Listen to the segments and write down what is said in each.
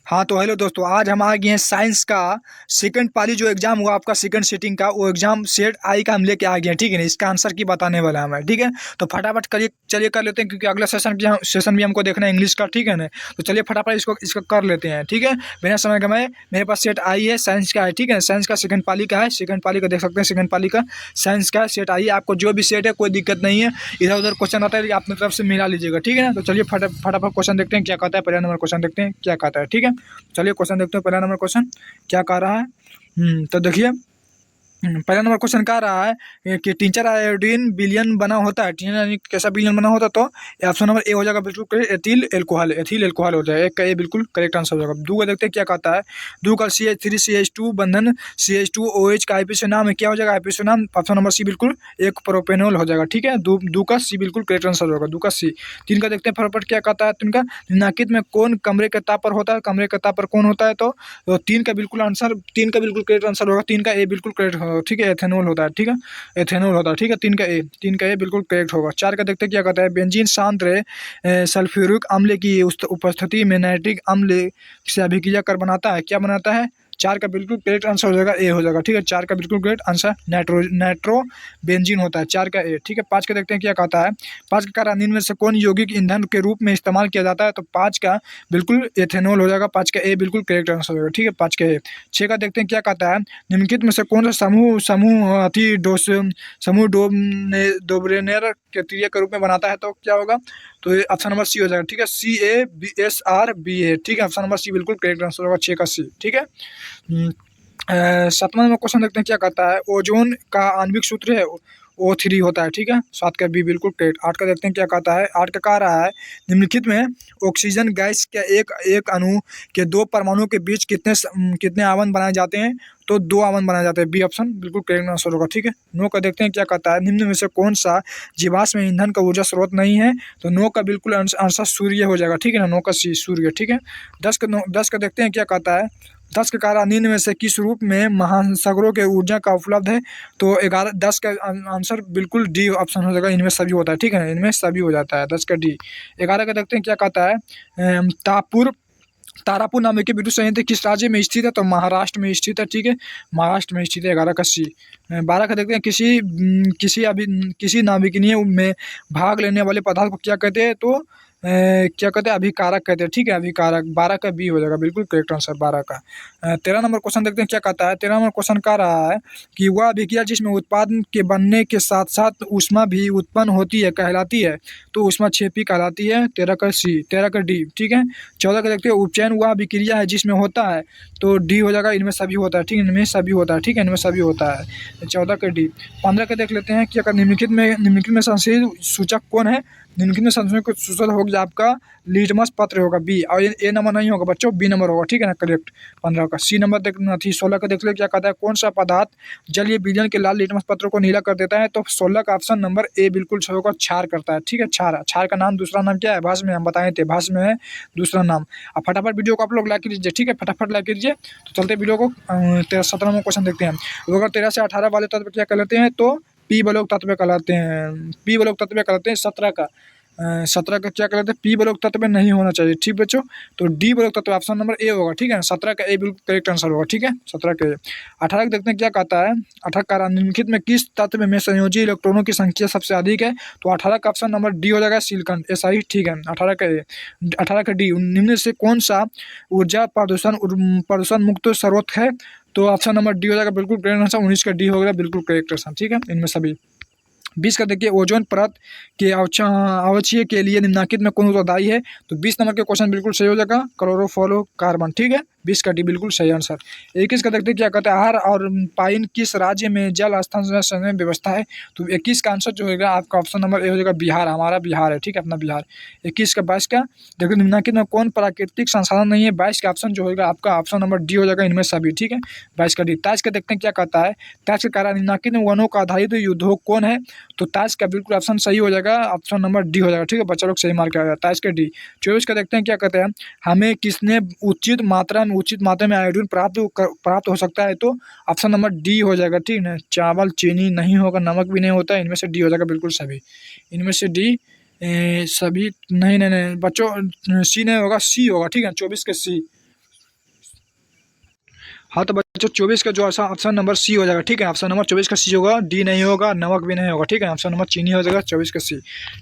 हाँ तो हेलो दोस्तों, आज हम आ गए हैं साइंस का सेकंड पाली जो एग्जाम हुआ आपका सेकंड सिटिंग का, वो एग्जाम सेट आई का हम लेके आ गए हैं। ठीक है ना, इसका आंसर की बताने वाला है मैं। ठीक है, तो फटाफट करिए, चलिए कर लेते हैं, क्योंकि अगला सेशन भी हमको देखना है इंग्लिश का। ठीक है ना, तो चलिए फटाफट इसको इसको कर लेते हैं। ठीक है, बिना समय गवाए मेरे पास सेट आई है, साइंस का है। ठीक है, साइंस का सेकंड पाली का है, सेकंड पाली का देख सकते हैं, सेकंड पाली का साइंस का सेट आई है। आपको जो भी सेट है कोई दिक्कत नहीं है, इधर उधर क्वेश्चन आता है अपनी तरफ से मिला लीजिएगा। ठीक है ना, तो चलिए फटाफट क्वेश्चन देखते हैं क्या कहता है। पहला नंबर क्वेश्चन देखते हैं क्या कहता है। ठीक है, चलिए क्वेश्चन देखते हैं। पहला नंबर क्वेश्चन क्या कह रहा है। तो देखिए, पहला नंबर क्वेश्चन कह रहा है कि टिंचर आयोडीन विलयन बना होता है। टिंचर यानी कैसा विलयन बना होता है, तो ऑप्शन नंबर ए हो जाएगा बिल्कुल करेक्ट, एथिल एल्कोहल हो जाएगा। एक का ए बिल्कुल करेक्ट आंसर हो जाएगा। दो का देखते हैं क्या कहता है। दो का CH3CH2 बंधन CH2OH का आईपीसी नाम है, क्या हो जाएगा आईपीसी नाम। ऑप्शन नंबर सी बिल्कुल एक प्रोपेनॉल हो जाएगा। ठीक है, दो का सी बिल्कुल करेक्ट आंसर होगा, दो का सी। तीन का देखते हैं फटाफट क्या कहता है। तीन का निम्नलिखित में कौन कमरे के ताप पर होता है, कमरे के ताप पर कौन होता है, तो तीन का बिल्कुल आंसर, तीन का बिल्कुल करेक्ट आंसर होगा। तीन का ए बिल्कुल करेक्ट होगा। ठीक है, एथेनॉल होता है। ठीक है, एथेनॉल होता है। ठीक है, तीन का ए बिल्कुल करेक्ट होगा। चार का देखते हैं क्या कहता है। बेंजीन सांद्र सल्फ्यूरिक अम्ल की उपस्थिति में नाइट्रिक अम्ल से अभिक्रिया कर बनाता है, क्या बनाता है। चार का बिल्कुल करेक्ट आंसर हो जाएगा, ए हो जाएगा। ठीक है, चार का बिल्कुल करेक्ट आंसर नाइट्रो बेंजीन होता है, चार का ए। ठीक है, पाँच का देखते हैं क्या कहता है। पाँच का कारण निम्न में से कौन यौगिक ईंधन के रूप में इस्तेमाल किया जाता है, तो पाँच का बिल्कुल एथेनॉल हो जाएगा। पाँच का ए बिल्कुल करेक्ट आंसर होगा। ठीक है, पाँच का ए। छः का देखते हैं क्या कहता है। निम्नलिखित में से कौन सा समूह समूह अति डोस समूह डोब्रेनेर के तृतीय के रूप में बनाता है, तो क्या होगा, तो ऑप्शन नंबर सी हो जाएगा। ठीक है, CABSRBA। ठीक है, ऑप्शन नंबर सी बिल्कुल करेक्ट आंसर होगा, छः का सी। ठीक है, सातवां नंबर क्वेश्चन देखते हैं क्या कहता है। ओजोन का आणविक सूत्र है O3 होता है। ठीक है, सात का बी बिल्कुल करेक्ट। आठ का देखते हैं क्या कहता है। आठ का कह रहा है निम्नलिखित में ऑक्सीजन गैस के एक अणु के दो परमाणु के बीच कितने आवन बनाए जाते हैं, तो दो आवन बनाए जाते हैं, बी ऑप्शन बिल्कुल करेक्ट आंसर होगा। ठीक है, नौ का देखते हैं क्या कहता है। निम्न में से कौन सा जीवाश्म ईंधन का ऊर्जा स्रोत नहीं है, तो नौ का बिल्कुल आंसर सूर्य हो जाएगा। ठीक है ना, नौ का सी सूर्य। ठीक है, दस का देखते हैं क्या कहता है। दस के कारण निम्न में से किस रूप में महासागरों के ऊर्जा का उपलब्ध है, तो 11 10 का आंसर बिल्कुल डी ऑप्शन हो जाएगा, इनमें सभी होता है। ठीक है, इनमें सभी हो जाता है, 10 का डी। 11 का देखते हैं क्या कहता है। तारापुर नामक विद्युत संयंत्र किस राज्य में स्थित है, तो महाराष्ट्र में स्थित है। ठीक है, महाराष्ट्र में स्थित है, 11 का सी। 12 का देखते हैं किसी नाभिकीय में भाग लेने वाले पदार्थ को क्या कहते हैं, तो क्या कहते हैं, अभिकारक कहते हैं। ठीक है, अभिकारक, 12 का बी हो जाएगा बिल्कुल करेक्ट आंसर, 12 का। 13 नंबर क्वेश्चन देखते हैं क्या कहता है। 13 नंबर क्वेश्चन कह रहा है कि वह अभिक्रिया जिसमें उत्पाद के बनने के साथ साथ ऊष्मा भी उत्पन्न होती है कहलाती है, तो ऊष्मा क्षेपी कहलाती है, 13 का सी, 13 का डी। ठीक है, 14 का देखते हैं उपचयन वह अभिक्रिया है जिसमें होता है, तो डी हो जाएगा, इनमें सभी होता है। ठीक है, इनमें सभी होता है। ठीक है, इनमें सभी होता है, 14 का डी। 15 का देख लेते हैं कि अगर निम्नलिखित में संशोधित सूचक कौन है। निम्नलिखित में संशोधित सूचक होगा आपका लिटमस पत्र होगा, बी। और ए नंबर नहीं होगा बच्चों, बी नंबर होगा। ठीक है ना, करेक्ट। 15 का सी नंबर देखना थी। 16 का देख ले क्या कहता है। कौन सा पदार्थ जलीय विलयन के लाल लिटमस पत्र को नीला कर देता है, तो 16 का ऑप्शन नंबर ए बिल्कुल सही होगा, क्षार करता है। ठीक है, क्षार। क्षार का नाम दूसरा नाम क्या है, भाष्य में हम बताए थे, भाष्य में है दूसरा नाम। अब फटाफट वीडियो को आप लोग लाइक कीजिए। ठीक है, फटाफट लाइक कीजिए। तो चलते वीडियो को 17 में क्वेश्चन देखते हैं। तो अगर 13 से 18 वाले तत्व क्या कहलाते हैं, तो पी बलोक तत्व कहलाते हैं, पी बलोक तत्व कहलाते हैं। 17 का क्या कहलाते हैं, पी बलोक तत्व में नहीं होना चाहिए। ठीक बच्चों, तो डी बलोक तत्व ऑप्शन नंबर ए होगा। ठीक है, 17 का ए बिल्कुल करेक्ट आंसर होगा। ठीक है, 17 का ए। 18 देखते हैं क्या कहता है। 18 का निम्नलिखित में किस तत्व में संयोजी इलेक्ट्रॉनों की संख्या सबसे अधिक है, तो 18 का ऑप्शन नंबर डी हो जाएगा, सिलिकॉन, ऐसा ही। ठीक है, 18 का ए। 18 का डी, निम्न से कौन सा ऊर्जा प्रदूषण मुक्त स्रोत है, तो ऑप्शन नंबर डी हो जाएगा बिल्कुल करेक्ट आंसर, 19 का डी हो गया बिल्कुल करेक्ट आंसर। ठीक है, इनमें सभी। 20 का देखिए, ओजोन परत के अवक्षय के लिए निम्नलिखित में कौन उत्तरदायी है, तो 20 नंबर के क्वेश्चन बिल्कुल सही हो जाएगा, क्लोरोफ्लोरोकार्बन। ठीक है, 20 का डी बिल्कुल सही आंसर। 21 का देखते हैं क्या कहते हैं। आहार और पाइन किस राज्य में जल स्थान व्यवस्था है, तो 21 का आंसर जो होगा आपका ऑप्शन नंबर ए हो जाएगा, बिहार, हमारा बिहार है। ठीक है, अपना बिहार। 21 का। 22 का देखिए, निम्नलिखित में कौन प्राकृतिक संसाधन नहीं है, 22 का ऑप्शन जो होगा आपका ऑप्शन नंबर डी हो जाएगा, इनमें सभी। ठीक है, 22 का डी। 23 का देखते हैं क्या कहता है। 23 के कारण निम्नलिखित में वनों का आधारित उद्योग कौन है, तो 23 का बिल्कुल ऑप्शन सही हो जाएगा, ऑप्शन नंबर डी हो जाएगा। ठीक है, बच्चा लोग सही मार्क आ जाता है, 23 का डी। 24 का देखते हैं क्या कहते हैं। हमें किसने उचित मात्रा में आयोडीन प्राप्त हो सकता है, तो ऑप्शन नंबर डी हो जाएगा। ठीक है, चावल, चीनी नहीं होगा, नमक भी नहीं होता, इनमें से डी हो जाएगा बिल्कुल सभी, इनमें से डी सभी। नहीं नहीं नहीं बच्चों, सी नहीं होगा, सी होगा। ठीक है, 24 के सी, हाँ तो बच्चों 24 का जो ऑप्शन नंबर सी हो जाएगा, ठीक है। ऑप्शन नंबर 24 का सी होगा, डी नहीं होगा, नमक भी नहीं होगा, ठीक है। ऑप्शन नंबर चीनी हो जाएगा 24 का सी,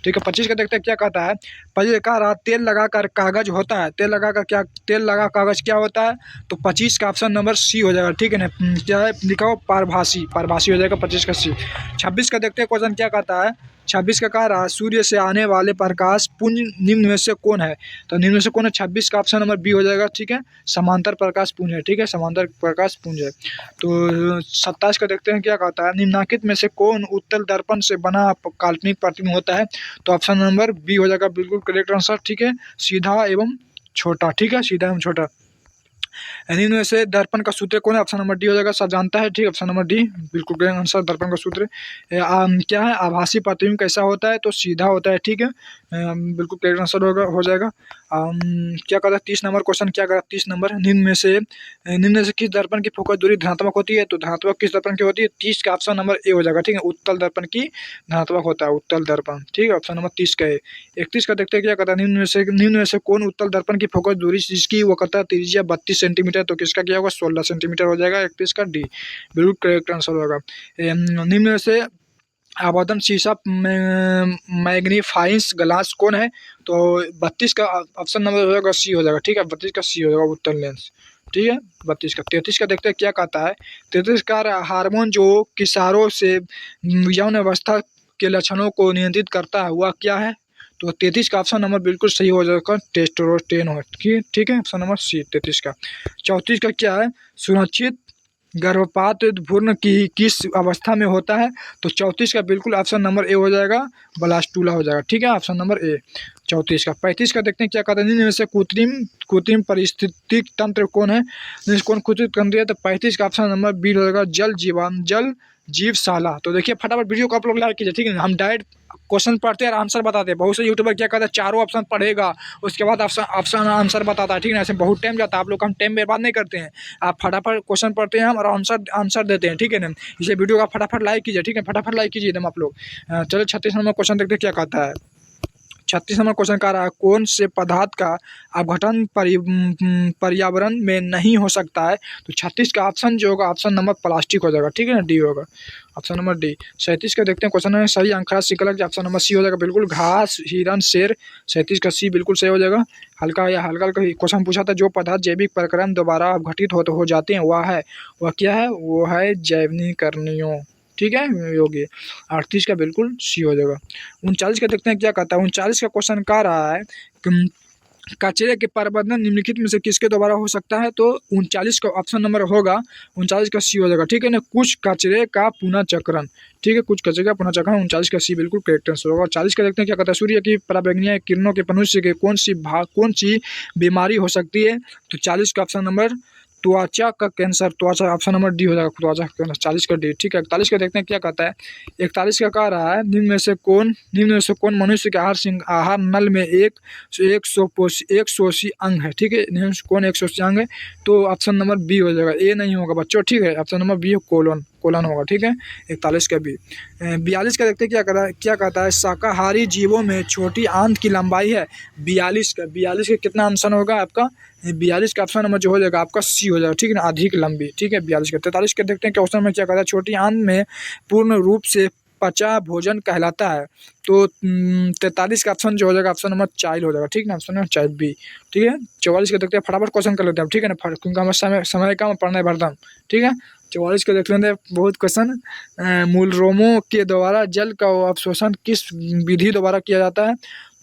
ठीक है। 25 का देखते हैं क्या कहता है। 25 कह रहा तेल लगाकर कागज होता है, तेल लगाकर क्या, तेल लगा कागज क्या होता है, तो 25 का ऑप्शन नंबर सी हो जाएगा, ठीक है ना। क्या है लिखा हो, पारभासी, पारभासी हो जाएगा 25 का सी। 26 का देखते हैं क्वेश्चन क्या कहता है। 26 का कह रहा है सूर्य से आने वाले प्रकाश पुंज निम्न में से कौन है, तो निम्न में से कौन है, 26 का ऑप्शन नंबर बी हो जाएगा, ठीक है। समांतर प्रकाश पुंज है, ठीक है, समांतर प्रकाश पुंज है। तो 27 का देखते हैं क्या कहता है। निम्नलिखित में से कौन उत्तल दर्पण से बना काल्पनिक प्रतिबिंब होता है, तो ऑप्शन नंबर बी हो जाएगा बिल्कुल करेक्ट आंसर, ठीक है। सीधा एवं छोटा, ठीक है, सीधा एवं छोटा। इनमें से दर्पण का सूत्र कौन है, ऑप्शन नंबर डी हो जाएगा, सब जानता है, ठीक है। ऑप्शन नंबर डी बिल्कुल करेक्ट आंसर, दर्पण का सूत्र क्या है, आभासी प्रतिबिंब कैसा होता है, तो सीधा होता है, ठीक है। बिल्कुल करेक्ट आंसर होगा, हो जाएगा। क्या कहता है 30 नंबर क्वेश्चन, क्या कहता है 30 नंबर। निम्न में से किस दर्पण की फोकस दूरी धनात्मक होती है, तो धनात्मक किस दर्पण की होती है, 30 का ऑप्शन नंबर ए हो जाएगा, ठीक है। उत्तल दर्पण की धनात्मक होता है, उत्तल दर्पण, ठीक है। ऑप्शन नंबर 30 का है। 31 का देखते हैं क्या कहता है। निम्न में से कौन उत्तल दर्पण की फोकस दूरी जिसकी वो कहता है त्रिज्या 32 सेंटीमीटर, तो किसका क्या होगा, 16 सेंटीमीटर हो जाएगा, 31 का डी बिल्कुल करेक्ट आंसर होगा। निम्न में से आवर्धन शीशा मैग्नीफाइंग ग्लास कौन है, तो 32 का ऑप्शन नंबर हो जाएगा सी हो जाएगा, ठीक है। 32 का सी हो जाएगा, उत्तल लेंस, ठीक है। 32 का। 33 का देखते हैं क्या कहता है। 33 का हार्मोन जो किशोरों से यौन अवस्था के लक्षणों को नियंत्रित करता है वह क्या है, तो 33 का ऑप्शन नंबर बिल्कुल सही हो जाएगा, टेस्टोस्टेरोन हो, ठीक है। ऑप्शन नंबर सी 33 का। 34 का क्या है, सुरक्षित गर्भपात भ्रूण की किस अवस्था में होता है, तो 34 का बिल्कुल ऑप्शन नंबर ए हो जाएगा, ब्लास्टूला हो जाएगा, ठीक है। ऑप्शन नंबर ए 34 का। 35 का देखते हैं क्या कहते हैं। इनमें से कृत्रिम कृत्रिम पारिस्थितिक तंत्र कौन है, कौन कृत्रिम तंत्र है, तो 35 का ऑप्शन नंबर बी हो जाएगा, जल जीवशाला। तो देखिए फटाफट वीडियो को आप लोग लाइक कीजिए, ठीक है। हम डायरेक्ट क्वेश्चन पढ़ते हैं और आंसर बताते हैं। बहुत से यूट्यूबर क्या कहते हैं, चारों ऑप्शन पढ़ेगा उसके बाद ऑप्शन आंसर बताता है, ठीक है। ऐसे बहुत टाइम जाता है, आप लोग हम टाइम बर्बाद नहीं करते हैं। आप फटाफट क्वेश्चन पढ़ते हैं हम और आंसर देते हैं, ठीक है ना। इसे वीडियो का फटाफट लाइक कीजिए, ठीक है, फटाफट लाइक कीजिए एकदम आप लोग। चलो 36 नंबर क्वेश्चन देखते हैं क्या कहता है। 36 नंबर क्वेश्चन कह रहा है कौन से पदार्थ का अपघटन पर्यावरण में नहीं हो सकता है, तो 36 का ऑप्शन जो होगा ऑप्शन नंबर प्लास्टिक हो जाएगा, ठीक है ना, डी होगा, ऑप्शन नंबर डी। 37 का देखते हैं क्वेश्चन है सही अंक गलत, ऑप्शन नंबर सी हो जाएगा बिल्कुल, घास हिरन शेर, 37 का सी बिल्कुल सही हो जाएगा। हल्का या हल्का क्वेश्चन पूछा था, जो पदार्थ जैविक प्रक्रम दोबारा अपघटित हो जाते हैं वह क्या है, वो है जैवनीकरणीयों, ठीक है, योग्य। 38 का बिल्कुल सी हो जाएगा। 39 का देखते हैं क्या कहता है। 39 का क्वेश्चन कह रहा है कचरे के प्रबंधन निम्नलिखित में से किसके द्वारा हो सकता है, तो 39 का ऑप्शन नंबर होगा 39 का सी हो जाएगा, ठीक है ना, कुछ कचरे का पुनःचक्रण, ठीक है, कुछ कचरे का पुनःचक्रण, 39 का सी बिल्कुल करेक्ट आंसर होगा। 40 का देखते हैं क्या कहता है। सूर्य की पराबैंगनी किरणों के मनुष्य के कौन सी बीमारी हो सकती है, तो 40 का ऑप्शन नंबर त्वचा का कैंसर, त्वचा ऑप्शन नंबर डी हो जाएगा, त्वचा का कैंसर, 40 का डी, ठीक है। 41 का देखते हैं क्या कहता है। 41 का कह रहा है निम्न में से कौन मनुष्य के आहार नल में एक सोशी अंग है, ठीक है, निम्न से कौन एक सोशी अंग है, तो ऑप्शन नंबर बी हो जाएगा, ए नहीं होगा बच्चों, ठीक है। ऑप्शन नंबर बी कोलन होगा, ठीक है। 41 का बी। 42 का देखते हैं क्या कहता है। शाकाहारी जीवों में छोटी आंत की लंबाई है 42 का। 42 का कितना आंसर होगा आपका, 42 का ऑप्शन नंबर जो हो जाएगा आपका सी हो जाएगा, ठीक है ना, अधिक लंबी, ठीक है। 42 का। 43 का देखते हैं क्वेश्चन में क्या कहता है। छोटी आंत में पूर्ण रूप से पचा भोजन कहलाता है, तो 43 का ऑप्शन जो हो जाएगा ऑप्शन नंबर चाइल्ड हो जाएगा, ठीक है, ऑप्शन नंबर चाइल्ड बी, ठीक है। 44 का देखते हैं फटाफट क्वेश्चन कर लेते हैं, ठीक है ना, क्योंकि हमें समय कम पढ़ना है भरदम, ठीक है। 44 का देख लेते हैं बहुत क्वेश्चन। मूलरोमों के द्वारा जल का अवशोषण किस विधि द्वारा किया जाता है,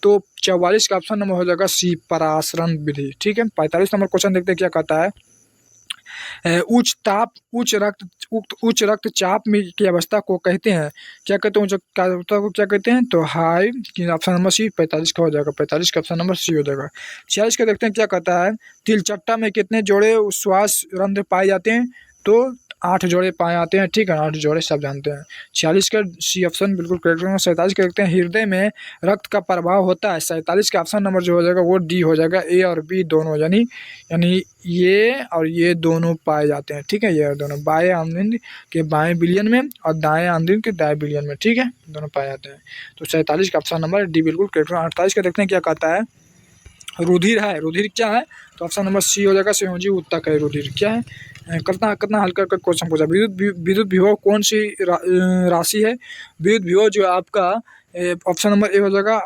तो 44 का ऑप्शन नंबर हो जाएगा सी, परासरण विधि, ठीक है। 45 नंबर क्वेश्चन देखते हैं क्या कहता है। उच्च रक्तचाप में की अवस्था को कहते हैं, क्या कहते हैं, उच्च अवस्था को क्या कहते हैं, तो हाई, ऑप्शन नंबर सी 45 का हो जाएगा, 45 का ऑप्शन नंबर सी हो जाएगा। 46 का देखते हैं क्या कहता है। तिलचट्टा में कितने जोड़े श्वास रंध्र पाए जाते हैं, तो 8 जोड़े पाए जाते हैं, ठीक है, 8 जोड़े सब जानते हैं। 46 का सी ऑप्शन बिल्कुल करेक्ट है। 47 का देखते हैं हृदय में रक्त का प्रवाह होता है, 47 का ऑप्शन नंबर जो हो जाएगा वो डी हो जाएगा, ए और बी दोनों, यानी ये और ये दोनों पाए जाते हैं, ठीक है, ये और दोनों बाएं आंद्र के बाएं बिलियन में और दाएं आंद्र के दाएं बिलियन में, ठीक है, दोनों पाए जाते हैं। तो 47 का ऑप्शन नंबर डी बिल्कुल करेक्ट है। 48 का देखते हैं क्या कहता है। रुधिर है, रुधिर क्या है? तो ऑप्शन नंबर सी हो जाएगा, संयोजी ऊतक है रुधिर। क्या है? कितना कितना हल्का का क्वेश्चन पूछा। विद्युत विभव कौन सी राशि है? विद्युत विभव जो आपका ऑप्शन नंबर ए हो जाएगा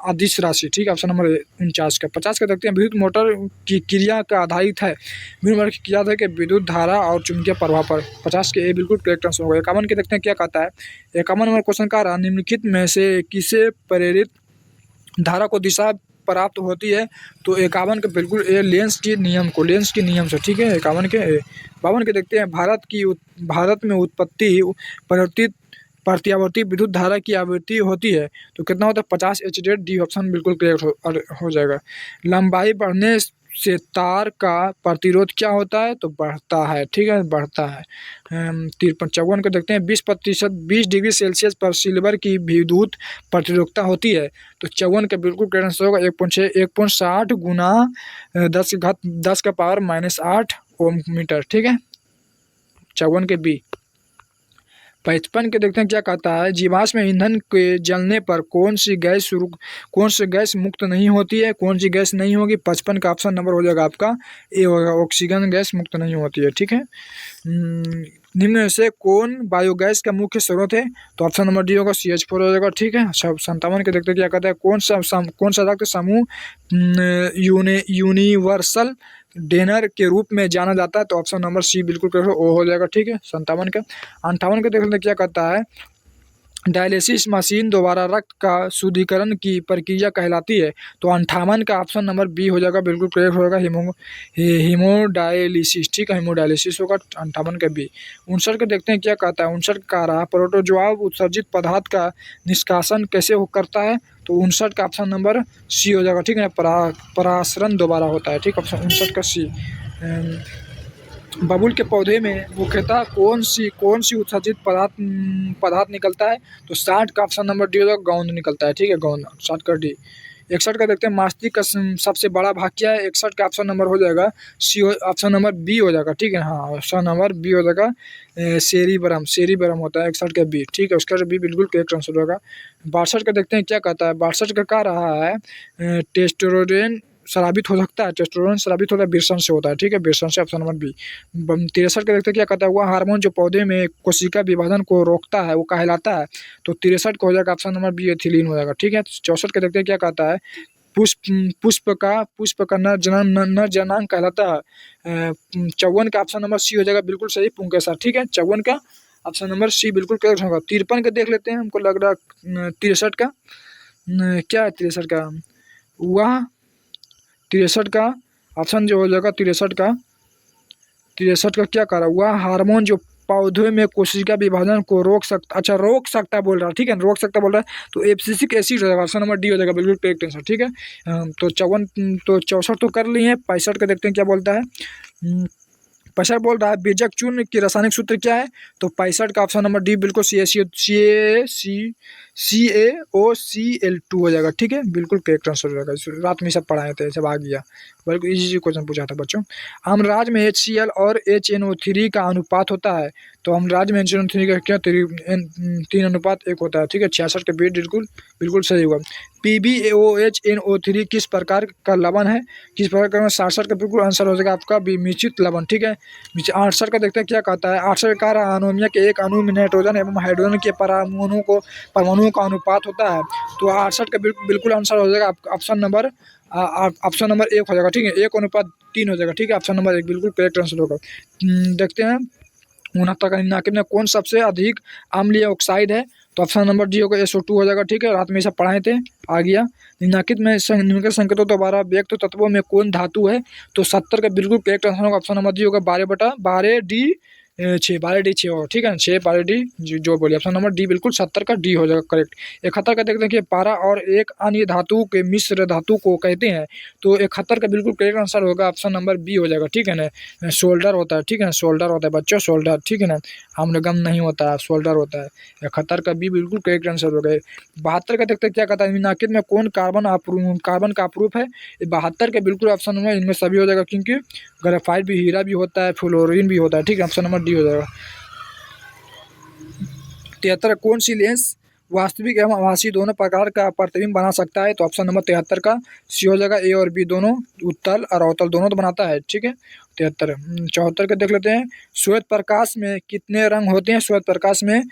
अदिश राशि। ठीक है, ऑप्शन नंबर 49 का। 50 का देखते हैं, विद्युत मोटर की क्रिया का आधारित है, विद्युत मोटर की क्रिया है कि विद्युत धारा और चुंबकीय प्रभाव पर। 50 के ए बिल्कुल करेक्ट आंसर होगा। 51 के देखते हैं क्या कहता है। 51 नंबर क्वेश्चन का रहा, निम्नलिखित में से किसे प्रेरित धारा को दिशा प्राप्त होती है? तो 51 के बिल्कुल ए लेंस के नियम को, लेंस के नियम से। ठीक है, 51 के ए। 52 के देखते हैं, भारत में उत्पत्ति परिवर्तित प्रत्यावर्ती विद्युत धारा की आवृत्ति होती है, तो कितना होता है? 50 Hz। डी ऑप्शन बिल्कुल करेक्ट हो जाएगा। लंबाई बढ़ने से तार का प्रतिरोध क्या होता है? तो बढ़ता है। ठीक है, बढ़ता है। 53 को देखते हैं, 20% 20 डिग्री सेल्सियस पर सिल्वर की विद्युत प्रतिरोधकता होती है, तो 54 का बिल्कुल करेक्ट आंसर होगा 1.60 गुना 10 का पावर -8 ओम मीटर। ठीक है, 54 के बी। 55 के देखते हैं क्या कहता है, जीवाश्म ईंधन के जलने पर कौन सी गैस मुक्त नहीं होती है? कौन सी गैस नहीं होगी? 55 का ऑप्शन नंबर हो जाएगा आपका ए होगा, ऑक्सीजन गैस मुक्त नहीं होती है। ठीक है, निम्न में से कौन बायोगैस का मुख्य स्रोत है? तो ऑप्शन नंबर डी होगा, CH4 हो जाएगा। ठीक है, 57 के देखते हैं क्या कहता है, कौन सा रक्त समूह यूनिवर्सल डेनर के रूप में जाना जाता है? तो ऑप्शन नंबर सी बिल्कुल करेक्ट हो जाएगा। ठीक है, 57 का। 58 के देख लेते क्या कहता है, डायलिसिस मशीन दोबारा रक्त का शुद्धिकरण की प्रक्रिया कहलाती है, तो 58 का ऑप्शन नंबर बी हो जाएगा, बिल्कुल करेक्ट होगा, हीमोडायलिसिस। ठीक है, हीमोडायलिसिस होगा 58 का बी। 59 के देखते हैं क्या कहता है, 59 का रहा, प्रोटोजोआ उत्सर्जित पदार्थ का निष्कासन कैसे करता है? तो 59 का ऑप्शन नंबर सी हो जाएगा। ठीक है, परासरण दोबारा होता है। ठीक, ऑप्शन 59 का सी। बबुल के पौधे में मुख्यतः कौन सी उत्सर्जित पदार्थ निकलता है? तो 60 का ऑप्शन नंबर डी होगा, गोंद निकलता है। ठीक है, गोंद, 60 का डी। 61 का देखते हैं, मस्तिष्क का सबसे बड़ा भाग क्या है? 61 का ऑप्शन नंबर हो जाएगा सी, ऑप्शन नंबर बी हो जाएगा। ठीक है, हाँ, ऑप्शन नंबर बी हो जाएगा, सेरिबरम होता है 61 का बी। ठीक है, उसका बी बिल्कुल करेक्ट आंसर होगा। 62 का देखते हैं क्या कहता है, 62 का क्या रहा है, टेस्टोस्टेरोन शराबित हो सकता है, टेस्टोस्टेरोन शराबित होता है विरसन से होता है। ठीक है, विरसन से, ऑप्शन नंबर बी। 63 का देखते हैं क्या कहता है, वह हार्मोन जो पौधे में कोशिका विभाजन को रोकता है वो कहलाता है, तो 63 का हो जाएगा ऑप्शन नंबर बी, एथिलीन हो जाएगा। ठीक है, 64 का देखते हैं क्या कहता है, पुष्प का नर जनांग कहलाता है, 54 का ऑप्शन नंबर सी हो जाएगा, बिल्कुल सही, पुंकेसर। ठीक है, 54 का ऑप्शन नंबर सी बिल्कुल करेक्ट होगा। 53 का देख लेते हैं, हमको लग रहा है 63 का क्या है, 63 का वह 63 का ऑप्शन जो हो जाएगा 63 का क्या कर रहा हुआ, हार्मोन जो पौधे में कोशिका विभाजन को रोक सकता बोल रहा है। ठीक है, रोक सकता बोल रहा है, तो एब्सिसिक एसिड हो जाएगा, ऑप्शन नंबर डी हो जाएगा, बिल्कुल करेक्ट आंसर। ठीक है, तो 64 तो कर लिए हैं। 65 का देखते हैं क्या बोलता है, 65 बोल रहा है, बीजक चूर्ण की रासायनिक सूत्र क्या है? तो 65 का ऑप्शन नंबर डी बिल्कुल CaCO2 हो जाएगा। ठीक है, बिल्कुल करेक्ट आंसर हो जाएगा, रात में सब पढ़ाए थे, सब आ गया, बिल्कुल इजी क्वेश्चन पूछा था बच्चों। अम्लराज में HCl और HNO3 का अनुपात होता है, तो अम्लराज में HNO3 का क्या 3:1 होता है। ठीक है, 66 के बीट बिल्कुल सही होगा। PbOH किस प्रकार का लवण है? किस प्रकार का? 67 का बिल्कुल आंसर हो जाएगा आपका मिश्रित लवण। ठीक है, 68 का देखते हैं क्या कहता है, 68 का अमोनिया के एक अणु में नाइट्रोजन एवं हाइड्रोजन के परमाणुओं का अनुपात होता है, तो 68 का बिल्कुल आंसर हो जाएगा ऑप्शन नंबर 1 हो जाएगा। ठीक है, 1:3 हो जाएगा। ठीक है, ऑप्शन नंबर 1 बिल्कुल करेक्ट आंसर होगा। देखते हैं 69 का, निम्नलिखित में कौन सबसे अधिक अम्लीय ऑक्साइड है? तो ऑप्शन नंबर डी होगा, SO2 हो जाएगा। ठीक है, रात में सब पढ़ाए थे, आ गया। निम्नलिखित संकेतों द्वारा व्यक्त तत्वों में कौन धातु है? तो 70 का बिल्कुल करेक्ट आंसर होगा, ऑप्शन नंबर डी होगा, 12D6 होगा। ठीक है, 6 जो बोलिए, ऑप्शन नंबर डी बिल्कुल 70 का डी हो जाएगा करेक्ट। 71 का देखते हैं कि पारा और एक अन्य धातु के मिश्र धातु को कहते हैं, तो 71 का बिल्कुल करेक्ट आंसर होगा, ऑप्शन नंबर बी हो जाएगा। ठीक है ना, शोल्डर होता है। ठीक है, शोल्डर होता है बच्चों, शोल्डर। ठीक है ना, आम्लगम नहीं होता है, शोल्डर होता है। 71 का बी बिल्कुल करेक्ट आंसर हो गए। 72 का देखते हैं क्या कहता है, निम्नलिखित में कौन कार्बन का अप्रूफ है? 72 के बिल्कुल ऑप्शन नंबर इनमें सभी हो जाएगा, क्योंकि ग्रेफाइट भी, हीरा भी होता है, फ्लोरीन भी होता है। ठीक है, ऑप्शन नंबर डी हो जाएगा। 73 कौन सी लेंस वास्तविक एवं आभासी दोनों प्रकार का प्रतिबिंब बना सकता है। तो ऑप्शन नंबर 73 का सी हो जाएगा। ए और बी दोनों, उत्तल और अवतल दोनों तो बनाता है, ठीक है। 73। 74 का देख लेते हैं। श्वेत प्रकाश में कितने रंग होते हैं? श्वेत प्रकाश में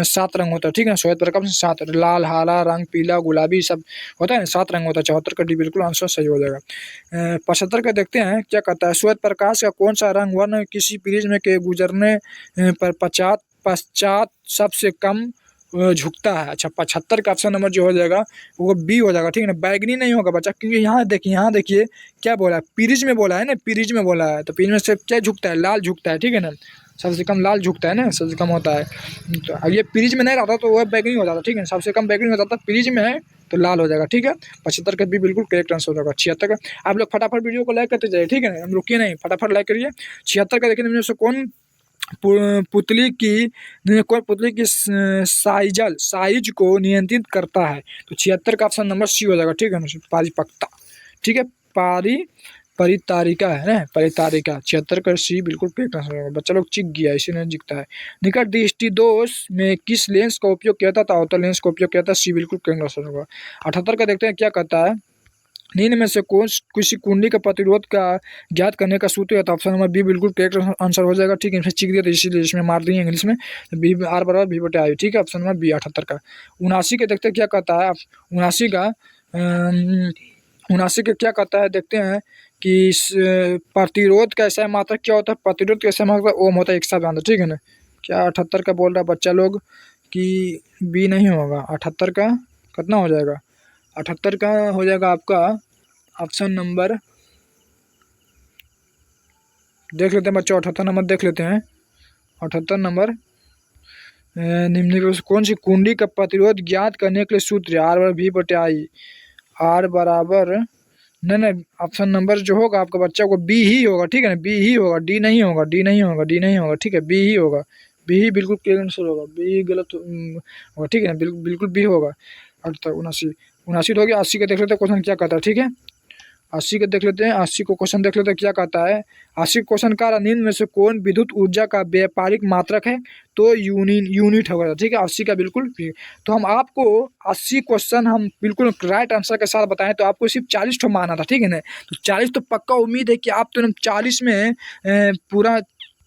7 रंग होता है, ठीक है। श्वेत प्रकाश में 7, लाल, हरा रंग, पीला, गुलाबी सब होता है, 7 रंग होता है। 74 का डी बिल्कुल आंसर सही हो जाएगा। 75 का देखते हैं क्या कहता है। श्वेत प्रकाश का कौन सा रंग वर्ण किसी प्रिज्म के गुजरने पर पश्चात सबसे कम झुकता है? अच्छा, 75 का ऑप्शन नंबर जो हो जाएगा वो बी हो जाएगा, ठीक है ना। बैगनी नहीं होगा बच्चा, क्योंकि यहाँ देखिए क्या बोला है, प्रिज्म में बोला है ना, प्रिज्म में बोला है। तो प्रिज्म से क्या झुकता है? लाल झुकता है, ठीक है ना। सबसे कम लाल झुकता है ना, सबसे कम होता है। तो ये प्रिज्म में नहीं रहता तो वह बैगनी हो जाता, ठीक है। सबसे कम बैगनी हो जाता, प्रिज्म में है तो लाल हो जाएगा, ठीक है। 75 का भी बिल्कुल करेक्ट आंसर हो जाएगा। 76 का आप लोग फटाफट वीडियो को लाइक करते जाइए, ठीक है ना, हम रुकिए नहीं, फटाफट लाइक करिए। 76 का देखिए इनमें से कौन पुतली की साइज को नियंत्रित करता है? तो 76 का ऑप्शन नंबर सी हो जाएगा, ठीक है ना। पारिपक्वता, ठीक है। परितारिका है ना, परितारिका। 76 का सी बिल्कुल करेक्ट आंसर होगा। बच्चा लोग चिक गया, इसी ने दिखता है। निकट दृष्टि दोष में किस लेंस का उपयोग किया था? तो अवतल लेंस का उपयोग किया था। सी बिल्कुल करेक्ट आंसर होगा। 78 का देखते हैं क्या कहता है। निम्न में से कौन किसी कुंडली का प्रतिरोध का ज्ञात करने का सूत्र है? तो ऑप्शन नंबर बी बिल्कुल करेक्ट आंसर हो जाएगा, ठीक है। इसमें चिक दिया था इसीलिए इसमें मार दिए इंग्लिश में। बी आर बराबर बी बटे आई, ठीक है। ऑप्शन नंबर बी 78 का। 79 के देखते हैं क्या कहता है। 79 का क्या कहता है देखते हैं कि प्रतिरोध का ऐसा मात्रक क्या होता है? प्रतिरोध का ऐसा मात्रक ओम होता है, एक साथ बांधा, ठीक है ना। क्या 78 का बोल रहा है बच्चा लोग कि बी नहीं होगा? 78 का कितना हो जाएगा? 78 का हो जाएगा आपका ऑप्शन नंबर, देख लेते हैं बच्चों, 78 नंबर देख लेते हैं। 78 नंबर निम्न में से कौन सी कुंडली का प्रतिरोध ज्ञात करने के लिए सूत्र है? आर बराबर भी बटे आई। आर बराबर नहीं, ऑप्शन नंबर जो होगा आपका बच्चा को बी ही होगा, ठीक है ना। बी ही होगा, डी नहीं होगा, डी नहीं होगा, डी नहीं होगा, ठीक है। बी ही होगा, बी ही बिल्कुल क्लियर आंसर होगा। बी गलत होगा, ठीक है ना, बिल्कुल बी होगा। 79 तो हो गया। 80 का देख लेते हैं क्वेश्चन क्या कहता है, ठीक है। 80 का देख लेते हैं। 80 को क्वेश्चन देख लेते हैं क्या कहता है। 80 क्वेश्चन का निम्न में से कौन विद्युत ऊर्जा का व्यापारिक मात्रक है? तो यूनिट होगा, ठीक है। 80 का बिल्कुल। तो हम आपको 80 क्वेश्चन हम बिल्कुल राइट आंसर के साथ बताएं तो आपको सिर्फ 40 ठो माना था, ठीक है ना। तो 40 तो पक्का उम्मीद है कि आप तो 40 में पूरा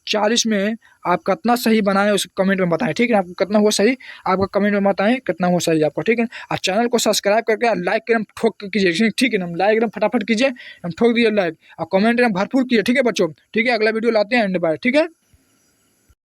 40 में आप कितना सही बनाए उस कमेंट में बताएं, ठीक है। आपको कितना हुआ सही, आपका कमेंट में बताएं कितना हुआ सही आपको, ठीक है। और चैनल को सब्सक्राइब करके लाइक एकदम ठोक कीजिए, ठीक है ना। लाइक एकदम फटाफट कीजिए, हम ठोक दिए लाइक, और कमेंट एकदम भरपूर कीजिए, ठीक है बच्चों, ठीक है। अगला वीडियो लाते हैं, एंड बाय, ठीक है।